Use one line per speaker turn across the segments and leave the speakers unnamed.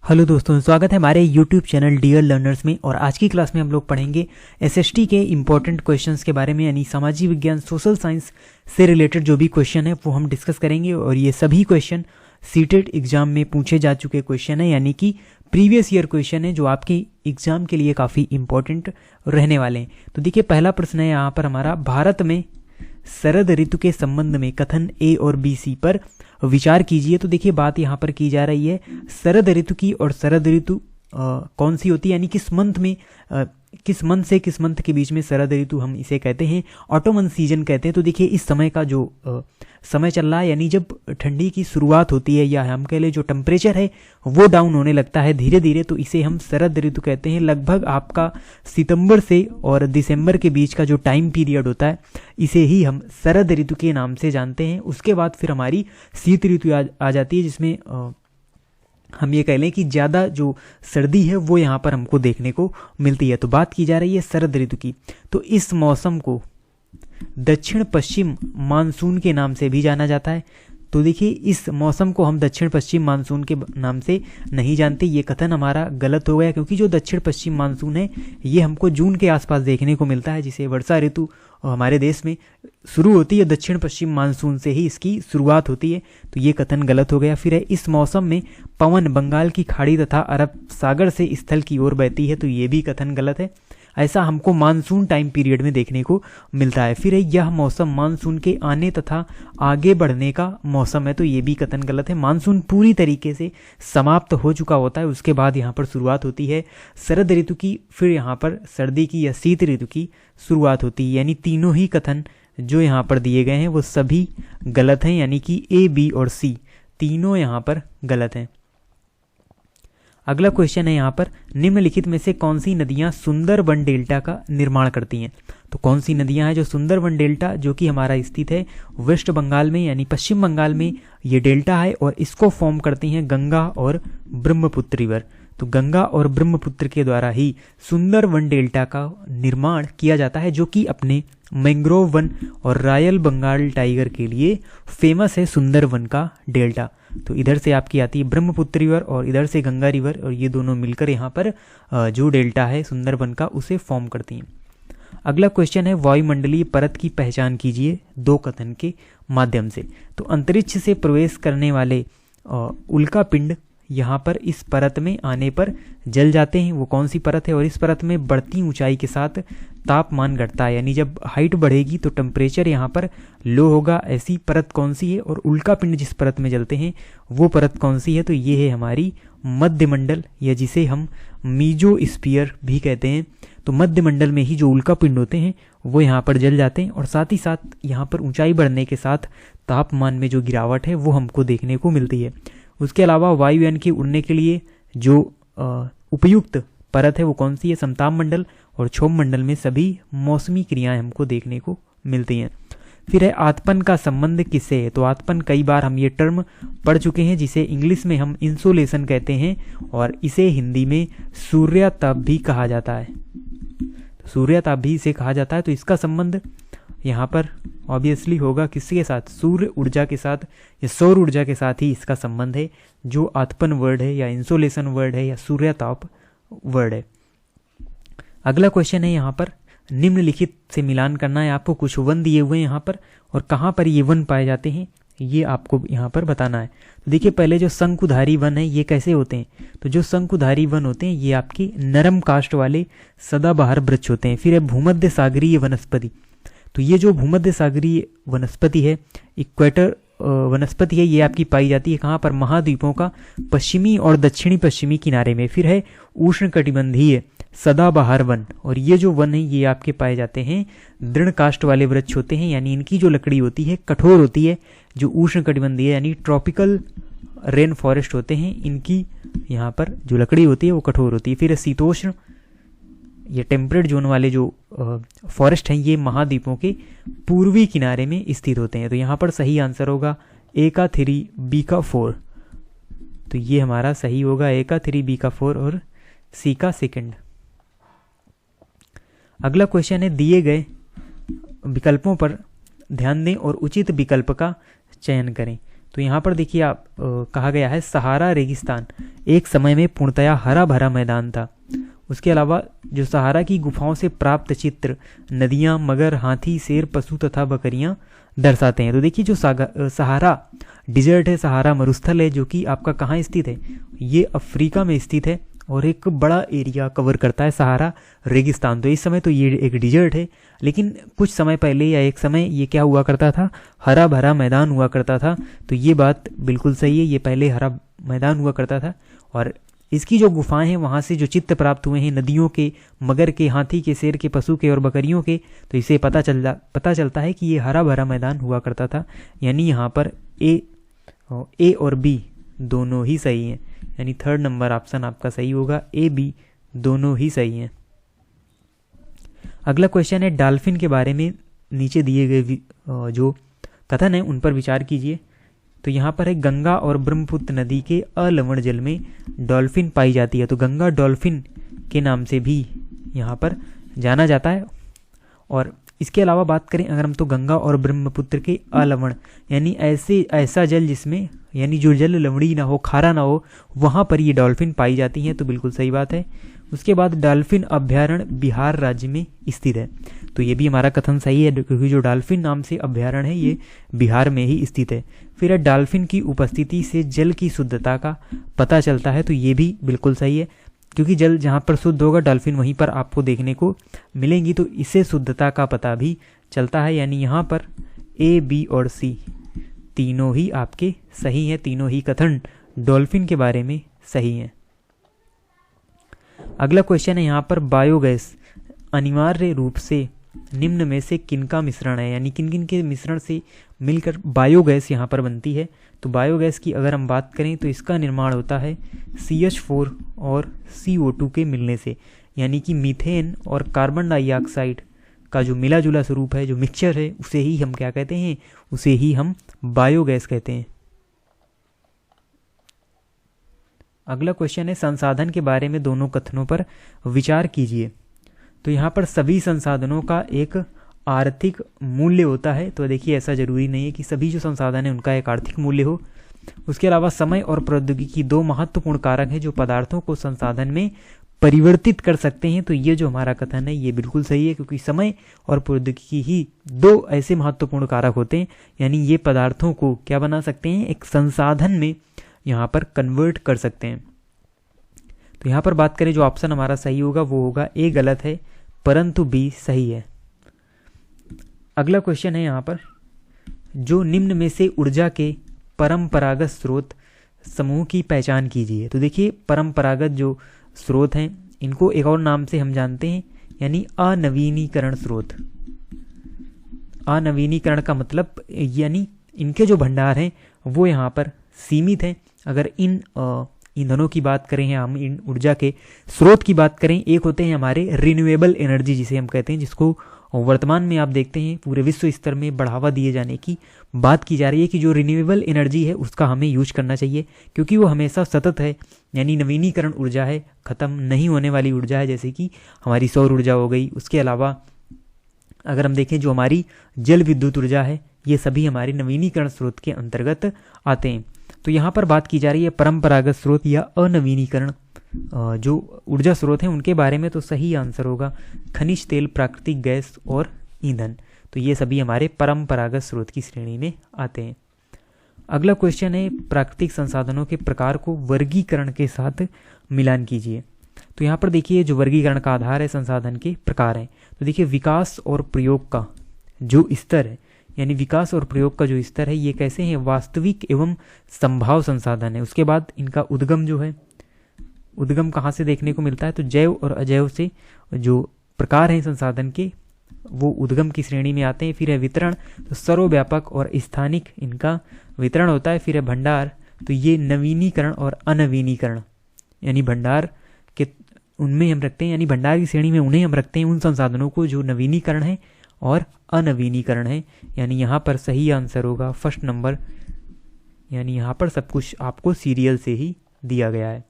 Hello दोस्तों, स्वागत है हमारे यूट्यूब चैनल डियर लर्नर्स में। और आज की क्लास में हम लोग पढ़ेंगे एसएसटी के इम्पोर्टेंट क्वेश्चंस के बारे में, यानी सामाजिक विज्ञान सोशल साइंस से रिलेटेड जो भी क्वेश्चन है वो हम डिस्कस करेंगे। और ये सभी क्वेश्चन सीटेट एग्जाम में पूछे जा चुके क्वेश्चन है, यानी कि प्रीवियस ईयर क्वेश्चन है जो आपके एग्जाम के लिए काफ़ी इंपॉर्टेंट रहने वाले हैं। तो देखिए, पहला प्रश्न है यहाँ पर हमारा, भारत में शरद ऋतु के संबंध में कथन ए और बी सी पर विचार कीजिए। तो देखिए, बात यहाँ पर की जा रही है शरद ऋतु की, और शरद ऋतु कौन सी होती है, यानी किस मंथ में, किस मंथ से किस मंथ के बीच में शरद ऋतु हम इसे कहते हैं, ऑटोमन सीजन कहते हैं। तो देखिए, इस समय का जो समय चल रहा है, यानी जब ठंडी की शुरुआत होती है, या हम कह लें जो टेम्परेचर है वो डाउन होने लगता है धीरे धीरे, तो इसे हम शरद ऋतु कहते हैं। लगभग आपका सितंबर से और दिसंबर के बीच का जो टाइम पीरियड होता है, इसे ही हम शरद ऋतु के नाम से जानते हैं। उसके बाद फिर हमारी शीत ऋतु आ जाती है, जिसमें हम ये कह लें कि ज़्यादा जो सर्दी है वो यहाँ पर हमको देखने को मिलती है। तो बात की जा रही है शरद ऋतु की। तो इस मौसम को दक्षिण पश्चिम मानसून के नाम से भी जाना जाता है। तो देखिए, इस मौसम को हम दक्षिण पश्चिम मानसून के नाम से नहीं जानते। ये कथन हमारा गलत हो गया, क्योंकि जो दक्षिण पश्चिम मानसून है ये हमको जून के आसपास देखने को मिलता है, जिसे वर्षा ऋतु हमारे देश में शुरू होती है। दक्षिण पश्चिम मानसून से ही इसकी शुरुआत होती है, तो ये कथन गलत हो गया। फिर है, इस मौसम में पवन बंगाल की खाड़ी तथा अरब सागर से स्थल की ओर बहती है। तो ये भी कथन गलत है, ऐसा हमको मानसून टाइम पीरियड में देखने को मिलता है। फिर है, यह मौसम मानसून के आने तथा आगे बढ़ने का मौसम है। तो ये भी कथन गलत है, मानसून पूरी तरीके से समाप्त हो चुका होता है, उसके बाद यहाँ पर शुरुआत होती है शरद ऋतु की, फिर यहाँ पर सर्दी की या शीत ऋतु की शुरुआत होती है। यानी तीनों ही कथन जो यहाँ पर दिए गए हैं वो सभी गलत हैं, यानी कि ए, बी और सी तीनों यहाँ पर गलत हैं। अगला क्वेश्चन है यहाँ पर, निम्नलिखित में से कौन सी नदियाँ सुंदरबन डेल्टा का निर्माण करती हैं। तो कौन सी नदियाँ हैं जो सुंदरबन डेल्टा, जो कि हमारा स्थित है वेस्ट बंगाल में, यानी पश्चिम बंगाल में ये डेल्टा है, और इसको फॉर्म करती हैं गंगा और ब्रह्मपुत्र रिवर। तो गंगा और ब्रह्मपुत्र के द्वारा ही सुंदरबन डेल्टा का निर्माण किया जाता है, जो कि अपने मैंग्रोव वन और रॉयल बंगाल टाइगर के लिए फेमस है सुंदरबन का डेल्टा। तो इधर से आपकी आती है ब्रह्मपुत्र रिवर और इधर से गंगा रिवर, और ये दोनों मिलकर यहाँ पर जो डेल्टा है सुंदरबन का उसे फॉर्म करती हैं। अगला क्वेश्चन है, वायुमंडलीय परत की पहचान कीजिए दो कथन के माध्यम से। तो अंतरिक्ष से प्रवेश करने वाले उल्का पिंड यहाँ पर इस परत में आने पर जल जाते हैं। वो कौन सी परत है, और इस परत में बढ़ती ऊंचाई के साथ तापमान घटता है, यानी जब हाइट बढ़ेगी तो टेम्परेचर यहाँ पर लो होगा। ऐसी परत कौन सी है, और उल्का पिंड जिस परत में जलते हैं वो परत कौन सी है, तो ये है हमारी मध्यमंडल, या जिसे हम मीजोस्फीयर भी कहते हैं। तो मध्यमंडल में ही जो उल्का पिंड होते हैं वो यहाँ पर जल जाते हैं, और साथ ही साथ यहाँ पर ऊंचाई बढ़ने के साथ तापमान में जो गिरावट है वो हमको देखने को मिलती है। उसके अलावा वायुयान के उड़ने के लिए जो उपयुक्त परत है वो कौन सी है, समताप मंडल और क्षोभ मंडल में सभी मौसमी क्रियाएं हमको देखने को मिलती हैं। फिर है, आतपन का संबंध किससे है। तो आतपन कई बार हम ये टर्म पढ़ चुके हैं, जिसे इंग्लिश में हम इंसोलेशन कहते हैं, और इसे हिंदी में सूर्यताप भी कहा जाता है। तो सूर्यताप भी इसे कहा जाता है। तो इसका संबंध यहाँ पर ऑब्वियसली होगा किसके साथ, सूर्य ऊर्जा के साथ या सौर ऊर्जा के साथ ही इसका संबंध है, जो आतपन वर्ड है या इंसोलेशन वर्ड है या सूर्यताप वर्ड है। अगला क्वेश्चन है यहाँ पर, निम्नलिखित से मिलान करना है आपको। कुछ वन दिए हुए हैं यहाँ पर, और कहाँ पर ये वन पाए जाते हैं ये आपको यहाँ पर बताना है। तो देखिए, पहले जो शंकुधारी वन है ये कैसे होते हैं। तो जो शंकुधारी वन होते हैं ये आपके नरम काष्ठ वाले सदाबहार वृक्ष होते हैं। फिर है भूमध्य सागरीय वनस्पति। तो ये जो भूमध्य सागरीय वनस्पति है, इक्वेटर वनस्पति है, ये आपकी पाई जाती है कहाँ पर, महाद्वीपों का पश्चिमी और दक्षिणी पश्चिमी किनारे में। फिर है उष्णकटिबंधीय सदाबहार वन, और ये जो वन है ये आपके पाए जाते हैं दृढ़ काष्ठ वाले वृक्ष होते हैं, यानी इनकी जो लकड़ी होती है कठोर होती है। जो उष्णकटिबंधीय यानी ट्रॉपिकल रेन फॉरेस्ट होते हैं, इनकी यहाँ पर जो लकड़ी होती है वो कठोर होती है। फिर शीतोष्ण ये टेम्परेट जोन वाले जो फॉरेस्ट हैं ये महाद्वीपों के पूर्वी किनारे में स्थित होते हैं। तो यहाँ पर सही आंसर होगा ए का 3 बी का 4। तो ये हमारा सही होगा ए का 3 बी का 4 और सी का 2। अगला क्वेश्चन है, दिए गए विकल्पों पर ध्यान दें और उचित विकल्प का चयन करें। तो यहाँ पर देखिए आप कहा गया है सहारा रेगिस्तान एक समय में पूर्णतया हरा भरा मैदान था। उसके अलावा जो सहारा की गुफाओं से प्राप्त चित्र नदियाँ, मगर, हाथी, शेर, पशु तथा बकरियाँ दर्शाते हैं। तो देखिए जो सहारा डिजर्ट है, सहारा मरुस्थल है, जो कि आपका कहाँ स्थित है, ये अफ्रीका में स्थित है और एक बड़ा एरिया कवर करता है सहारा रेगिस्तान। तो इस समय तो ये एक डिजर्ट है, लेकिन कुछ समय पहले या एक समय ये क्या हुआ करता था, हरा भरा मैदान हुआ करता था। तो ये बात बिल्कुल सही है, ये पहले हरा मैदान हुआ करता था। और इसकी जो गुफाएं हैं वहाँ से जो चित्र प्राप्त हुए हैं नदियों के, मगर के, हाथी के, शेर के, पशु के और बकरियों के, तो इसे पता चलता है कि ये हरा भरा मैदान हुआ करता था। यानी यहाँ पर ए और बी दोनों ही सही हैं, यानी थर्ड नंबर ऑप्शन आपका सही होगा, ए बी दोनों ही सही हैं। अगला क्वेश्चन है डॉल्फिन के बारे में नीचे दिए गए जो कथन है उन पर विचार कीजिए। तो यहाँ पर है गंगा और ब्रह्मपुत्र नदी के अलवण जल में डॉल्फिन पाई जाती है। तो गंगा डॉल्फिन के नाम से भी यहाँ पर जाना जाता है। और इसके अलावा बात करें अगर हम, तो गंगा और ब्रह्मपुत्र के अलवण यानी ऐसा जल जिसमें यानी जो जल लवणी ना हो, खारा ना हो, वहाँ पर ये डॉल्फिन पाई जाती हैं। तो बिल्कुल सही बात है। उसके बाद डॉल्फिन अभ्यारण्य बिहार राज्य में स्थित है। तो ये भी हमारा कथन सही है, क्योंकि जो डॉल्फिन नाम से अभ्यारण्य है ये बिहार में ही स्थित है। फिर है डॉल्फिन की उपस्थिति से जल की शुद्धता का पता चलता है। तो ये भी बिल्कुल सही है, क्योंकि जल जहाँ पर शुद्ध होगा डॉल्फिन वहीं पर आपको देखने को मिलेंगी। तो इससे शुद्धता का पता भी चलता है। यानी यहाँ पर ए, बी और सी तीनों ही आपके सही हैं, तीनों ही कथन डॉल्फिन के बारे में सही हैं। अगला क्वेश्चन है यहाँ पर बायोगैस अनिवार्य रूप से निम्न में से किनका मिश्रण है, यानी किन किन के मिश्रण से मिलकर बायोगैस यहाँ पर बनती है। तो बायोगैस की अगर हम बात करें तो इसका निर्माण होता है CH4 और CO2 के मिलने से, यानी कि मीथेन और कार्बन डाइऑक्साइड का जो मिला जुला स्वरूप है, जो मिक्सचर है, उसे ही हम क्या कहते हैं, उसे ही हम बायोगैस कहते हैं। अगला क्वेश्चन है संसाधन के बारे में दोनों कथनों पर विचार कीजिए। तो यहाँ पर सभी संसाधनों का एक आर्थिक मूल्य होता है। तो देखिए ऐसा जरूरी नहीं है कि सभी जो संसाधन है उनका एक आर्थिक मूल्य हो। उसके अलावा समय और प्रौद्योगिकी दो महत्वपूर्ण कारक हैं जो पदार्थों को संसाधन में परिवर्तित कर सकते हैं। तो ये जो हमारा कथन है ये बिल्कुल सही है, क्योंकि समय और प्रौद्योगिकी ही दो ऐसे महत्वपूर्ण कारक होते हैं, यानी ये पदार्थों को क्या बना सकते हैं, एक संसाधन में यहाँ पर कन्वर्ट कर सकते हैं। तो यहाँ पर बात करें जो ऑप्शन हमारा सही होगा वो होगा ए गलत है, परंतु बी सही है। अगला क्वेश्चन है यहाँ पर जो निम्न में से ऊर्जा के परंपरागत स्रोत समूह की पहचान कीजिए। तो देखिए परंपरागत जो स्रोत हैं इनको एक और नाम से हम जानते हैं, यानी अनवीनीकरण स्रोत। अनवीनीकरण का मतलब यानी इनके जो भंडार हैं वो यहाँ पर सीमित हैं। अगर इन ईंधनों की बात करें या हम इन ऊर्जा के स्रोत की बात करें, एक होते हैं हमारे रिन्यूएबल एनर्जी जिसे हम कहते हैं, जिसको वर्तमान में आप देखते हैं पूरे विश्व स्तर में बढ़ावा दिए जाने की बात की जा रही है कि जो रिन्यूएबल एनर्जी है उसका हमें यूज करना चाहिए, क्योंकि वो हमेशा सतत है, यानी नवीनीकरण ऊर्जा है, ख़त्म नहीं होने वाली ऊर्जा है, जैसे कि हमारी सौर ऊर्जा हो गई। उसके अलावा अगर हम देखें जो हमारी जल विद्युत ऊर्जा है, ये सभी हमारे नवीनीकरण स्रोत के अंतर्गत आते हैं। तो यहाँ पर बात की जा रही है परंपरागत स्रोत या अनवीनीकरण जो ऊर्जा स्रोत हैं उनके बारे में। तो सही आंसर होगा खनिज तेल, प्राकृतिक गैस और ईंधन। तो ये सभी हमारे परंपरागत स्रोत की श्रेणी में आते हैं। अगला क्वेश्चन है प्राकृतिक संसाधनों के प्रकार को वर्गीकरण के साथ मिलान कीजिए। तो यहाँ पर देखिए जो वर्गीकरण का आधार है संसाधन के प्रकार हैं। तो देखिए विकास और प्रयोग का जो स्तर है, यानी विकास और प्रयोग का जो स्तर है ये कैसे हैं, वास्तविक एवं संभाव संसाधन है। उसके बाद इनका उद्गम जो है, उद्गम कहाँ से देखने को मिलता है, तो जैव और अजैव से जो प्रकार हैं संसाधन के वो उद्गम की श्रेणी में आते हैं। फिर है वितरण, तो सर्वव्यापक और स्थानिक इनका वितरण होता है। फिर है भंडार, तो ये नवीनीकरण और अनवीनीकरण, यानी भंडार के उनमें हम रखते हैं, यानी भंडार की श्रेणी में उन्हें हम रखते हैं उन संसाधनों को जो नवीनीकरण है और अनवीनीकरण है। यानी यहाँ पर सही आंसर होगा फर्स्ट नंबर, यानी यहाँ पर सब कुछ आपको सीरियल से ही दिया गया है।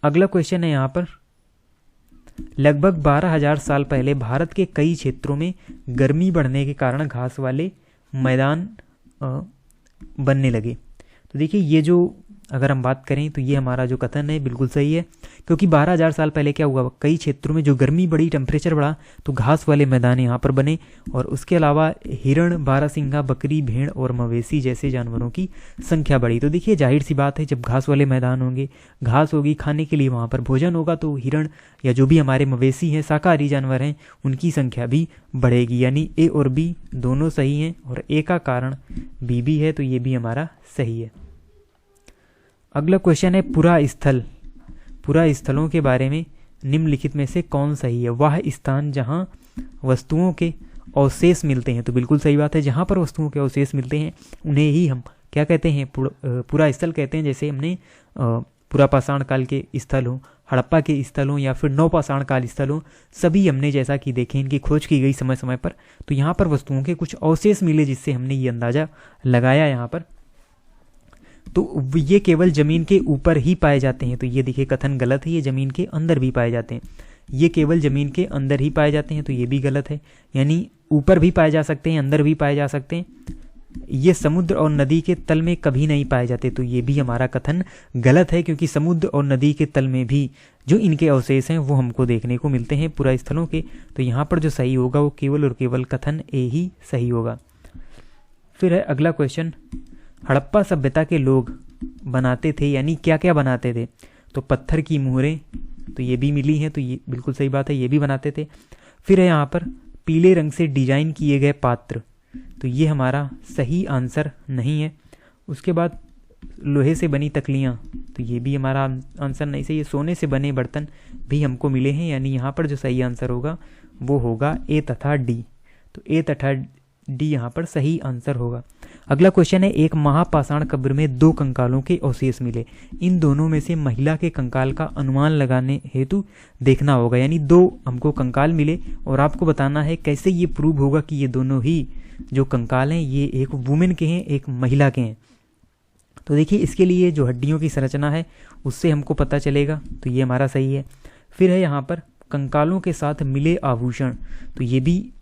अगला क्वेश्चन है यहाँ पर लगभग 12,000 साल पहले भारत के कई क्षेत्रों में गर्मी बढ़ने के कारण घास वाले मैदान बनने लगे। तो देखिए ये जो अगर हम बात करें तो ये हमारा जो कथन है बिल्कुल सही है, क्योंकि 12,000 साल पहले क्या हुआ, कई क्षेत्रों में जो गर्मी बढ़ी, टेम्परेचर बढ़ा, तो घास वाले मैदान यहाँ पर बने। और उसके अलावा हिरण, बारहसिंगा, बकरी, भेड़ और मवेशी जैसे जानवरों की संख्या बढ़ी। तो देखिए जाहिर सी बात है, जब घास वाले मैदान होंगे, घास होगी, खाने के लिए वहाँ पर भोजन होगा, तो हिरण या जो भी हमारे मवेशी हैं, शाकाहारी जानवर हैं, उनकी संख्या भी बढ़ेगी। यानी ए और बी दोनों सही हैं और ए का कारण बी भी है, तो ये भी हमारा सही है। अगला क्वेश्चन है पुरा स्थलों के बारे में निम्नलिखित में से कौन सही है? वह स्थान जहां वस्तुओं के अवशेष मिलते हैं। तो बिल्कुल सही बात है, जहां पर वस्तुओं के अवशेष मिलते हैं उन्हें ही हम क्या कहते हैं? पुरा स्थल कहते हैं। जैसे हमने पुरा पाषाण काल के स्थल हो, हड़प्पा के स्थल हो या फिर नवपाषाण काल स्थल हो, सभी हमने जैसा कि देखे इनकी खोज की गई समय समय पर। तो यहाँ पर वस्तुओं के कुछ अवशेष मिले जिससे हमने ये अंदाजा लगाया यहाँ पर। तो ये केवल जमीन के ऊपर ही पाए जाते हैं। तो ये देखिए कथन गलत है, ये जमीन के अंदर भी पाए जाते हैं। ये केवल जमीन के अंदर ही पाए जाते हैं, तो ये भी गलत है। यानी ऊपर भी पाए जा सकते हैं, अंदर भी पाए जा सकते हैं। ये समुद्र और नदी के तल में कभी नहीं पाए जाते। तो ये भी हमारा कथन गलत है, क्योंकि समुद्र और नदी के तल में भी जो इनके अवशेष हैं वो हमको देखने को मिलते हैं पुरा स्थलों के। तो यहाँ पर जो सही होगा वो केवल और केवल कथन ए ही सही होगा। फिर है अगला क्वेश्चन, हड़प्पा सभ्यता के लोग बनाते थे, यानी क्या क्या बनाते थे? तो पत्थर की मुहरें, तो ये भी मिली हैं, तो ये बिल्कुल सही बात है, ये भी बनाते थे। फिर है यहाँ पर पीले रंग से डिजाइन किए गए पात्र, तो ये हमारा सही आंसर नहीं है। उसके बाद लोहे से बनी तकलियाँ, तो ये भी हमारा आंसर नहीं सही है। सोने से बने बर्तन भी हमको मिले हैं, यानी यहाँ पर जो सही आंसर होगा वो होगा ए तथा डी। तो ए तथा डी यहाँ पर सही आंसर होगा। अगला क्वेश्चन है, एक महापाषाण कब्र में 2 कंकालों के अवशेष मिले, इन दोनों में से महिला के कंकाल का अनुमान लगाने हेतु देखना होगा। यानी 2 हमको कंकाल मिले और आपको बताना है कैसे ये प्रूव होगा कि ये दोनों ही जो कंकाल हैं ये एक वुमेन के हैं, एक महिला के हैं। तो देखिए इसके लिए जो हड्डियों की संरचना है उससे हमको पता चलेगा, तो ये हमारा सही है। फिर है यहाँ पर कंकालों के साथ मिले आभूषण, तो ये भी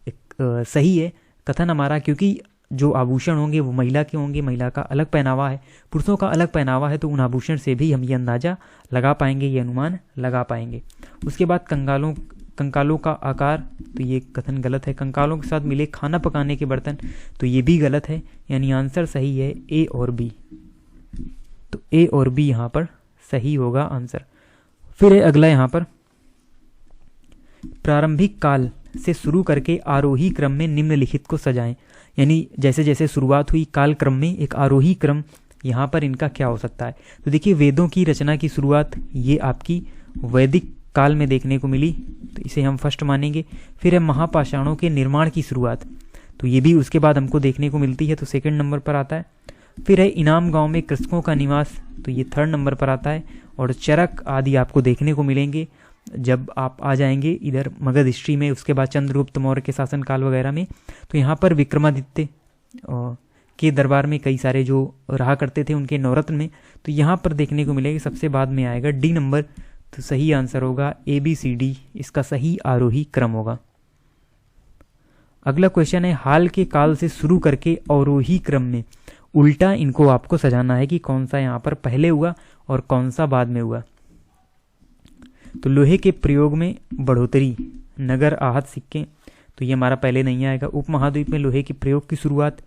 सही है कथन हमारा, क्योंकि जो आभूषण होंगे वो महिला के होंगे, महिला का अलग पहनावा है, पुरुषों का अलग पहनावा है, तो उन आभूषण से भी हम ये अंदाजा लगा पाएंगे, ये अनुमान लगा पाएंगे। उसके बाद कंकालों का आकार, तो ये कथन गलत है। कंकालों के साथ मिले खाना पकाने के बर्तन, तो ये भी गलत है, यानी आंसर सही है ए और बी। तो ए और बी यहाँ पर सही होगा आंसर। फिर है अगला यहाँ पर, प्रारंभिक काल से शुरू करके आरोही क्रम में निम्नलिखित को सजाएं। यानी जैसे जैसे शुरुआत हुई काल क्रम में एक आरोही क्रम यहाँ पर इनका क्या हो सकता है? तो देखिए वेदों की रचना की शुरुआत ये आपकी वैदिक काल में देखने को मिली, तो इसे हम फर्स्ट मानेंगे। फिर है महापाषाणों के निर्माण की शुरुआत, तो ये भी उसके बाद हमको देखने को मिलती है, तो सेकंड नंबर पर आता है। फिर है इनाम गांव में कृषकों का निवास, तो ये थर्ड नंबर पर आता है। और चरक आदि आपको देखने को मिलेंगे जब आप आ जाएंगे इधर मगध हिस्ट्री में, उसके बाद चंद्रगुप्त मौर्य के शासनकाल वगैरह में। तो यहाँ पर विक्रमादित्य के दरबार में कई सारे जो रहा करते थे उनके नवरत्न में, तो यहाँ पर देखने को मिलेगा। सबसे बाद में आएगा डी नंबर, तो सही आंसर होगा ABCD, इसका सही आरोही क्रम होगा। अगला क्वेश्चन है, हाल के काल से शुरू करके अवरोही क्रम में उल्टा इनको आपको सजाना है कि कौन सा यहाँ पर पहले हुआ और कौन सा बाद में हुआ। तो लोहे के प्रयोग में बढ़ोतरी, नगर आहत सिक्के, तो ये हमारा पहले नहीं आएगा। उपमहाद्वीप में लोहे के प्रयोग की शुरुआत,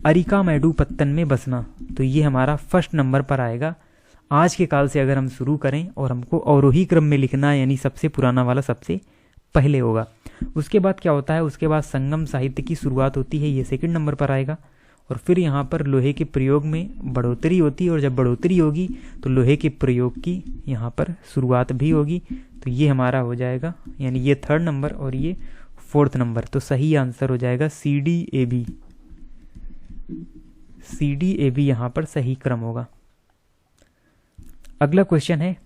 अरिका मैडू पत्तन में बसना, तो ये हमारा फर्स्ट नंबर पर आएगा। आज के काल से अगर हम शुरू करें और हमको अवरोही क्रम में लिखना है, यानी सबसे पुराना वाला सबसे पहले होगा। उसके बाद क्या होता है, उसके बाद संगम साहित्य की शुरुआत होती है, ये सेकंड नंबर पर आएगा। और फिर यहाँ पर लोहे के प्रयोग में बढ़ोतरी होती है, और जब बढ़ोतरी होगी तो लोहे के प्रयोग की यहाँ पर शुरुआत भी होगी, तो ये हमारा हो जाएगा, यानी ये थर्ड नंबर और ये फोर्थ नंबर। तो सही आंसर हो जाएगा CDAB। CDAB यहाँ पर सही क्रम होगा। अगला क्वेश्चन है,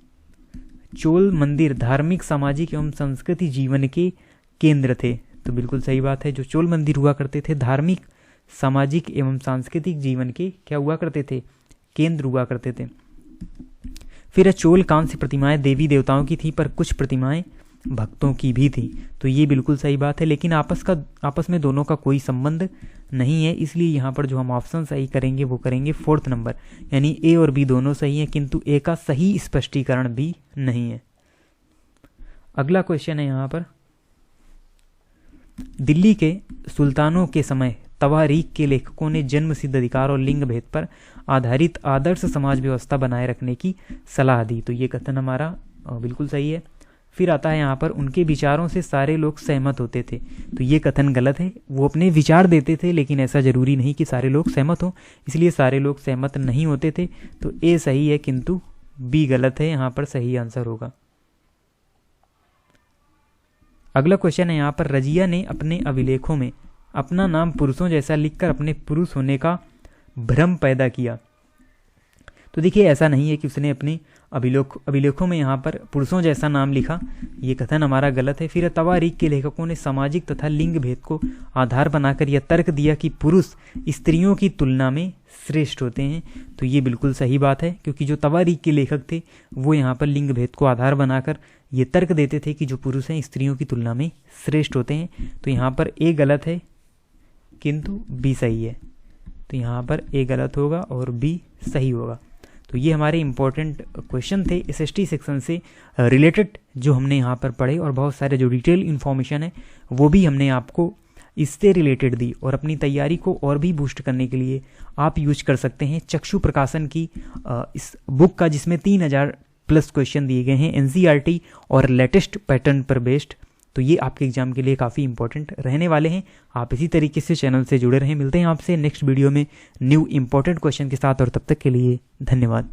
चोल मंदिर धार्मिक, सामाजिक एवं संस्कृति जीवन के केंद्र थे, तो बिल्कुल सही बात है। जो चोल मंदिर हुआ करते थे धार्मिक, सामाजिक एवं सांस्कृतिक जीवन के क्या हुआ करते थे? केंद्र हुआ करते थे। फिर चोल कांस्य प्रतिमाएं देवी देवताओं की थी, पर कुछ प्रतिमाएं भक्तों की भी थी। तो ये बिल्कुल सही बात है, लेकिन आपस में दोनों का कोई संबंध नहीं है, इसलिए यहाँ पर जो हम ऑप्शन सही करेंगे वो करेंगे 4th नंबर, यानी ए और बी दोनों सही हैं, किंतु ए का सही स्पष्टीकरण भी नहीं है। अगला क्वेश्चन है यहाँ पर, दिल्ली के सुल्तानों के समय तवारीख के लेखकों ने जन्म सिद्ध अधिकार और लिंग भेद पर आधारित आदर्श समाज व्यवस्था बनाए रखने की सलाह दी। तो ये कथन हमारा बिल्कुल सही है। फिर आता है यहाँ पर, उनके विचारों से सारे लोग सहमत होते थे। तो ये कथन गलत है। वो अपने विचार देते थे, लेकिन ऐसा जरूरी नहीं कि सारे लोग सहमत हों, इसलिए सारे लोग सहमत नहीं होते थे। तो ए सही है, किंतु बी गलत है। यहाँ पर सही आंसर होगा। अगला क्वेश्चन है यहाँ पर, रजिया ने अपने अभिलेखों में अपना नाम पुरुषों जैसा लिखकर अपने पुरुष होने का भ्रम पैदा किया। तो देखिए, ऐसा नहीं है कि उसने अपने अभिलेखों में यहाँ पर पुरुषों जैसा नाम लिखा, ये कथन हमारा गलत है। फिर तवारीख के लेखकों ने सामाजिक तथा लिंग भेद को आधार बनाकर यह तर्क दिया कि पुरुष स्त्रियों की तुलना में श्रेष्ठ होते हैं। तो ये बिल्कुल सही बात है, क्योंकि जो तवारीख के लेखक थे वो यहाँ पर लिंग भेद को आधार बनाकर ये तर्क देते थे कि जो पुरुष हैं स्त्रियों की तुलना में श्रेष्ठ होते हैं। तो यहाँ पर ए गलत है, किंतु बी सही है। तो यहाँ पर ए गलत होगा और बी सही होगा। तो ये हमारे इंपॉर्टेंट क्वेश्चन थे एसएसटी सेक्शन से रिलेटेड जो हमने यहाँ पर पढ़े, और बहुत सारे जो डिटेल इन्फॉर्मेशन है वो भी हमने आपको इससे रिलेटेड दी। और अपनी तैयारी को और भी बूस्ट करने के लिए आप यूज कर सकते हैं चक्षु प्रकाशन की इस बुक का, जिसमें 3000+ क्वेश्चन दिए गए हैं एनसीईआरटी और लेटेस्ट पैटर्न पर बेस्ड। तो ये आपके एग्जाम के लिए काफ़ी इंपॉर्टेंट रहने वाले हैं। आप इसी तरीके से चैनल से जुड़े रहें। मिलते हैं आपसे नेक्स्ट वीडियो में न्यू इंपॉर्टेंट क्वेश्चन के साथ, और तब तक के लिए धन्यवाद।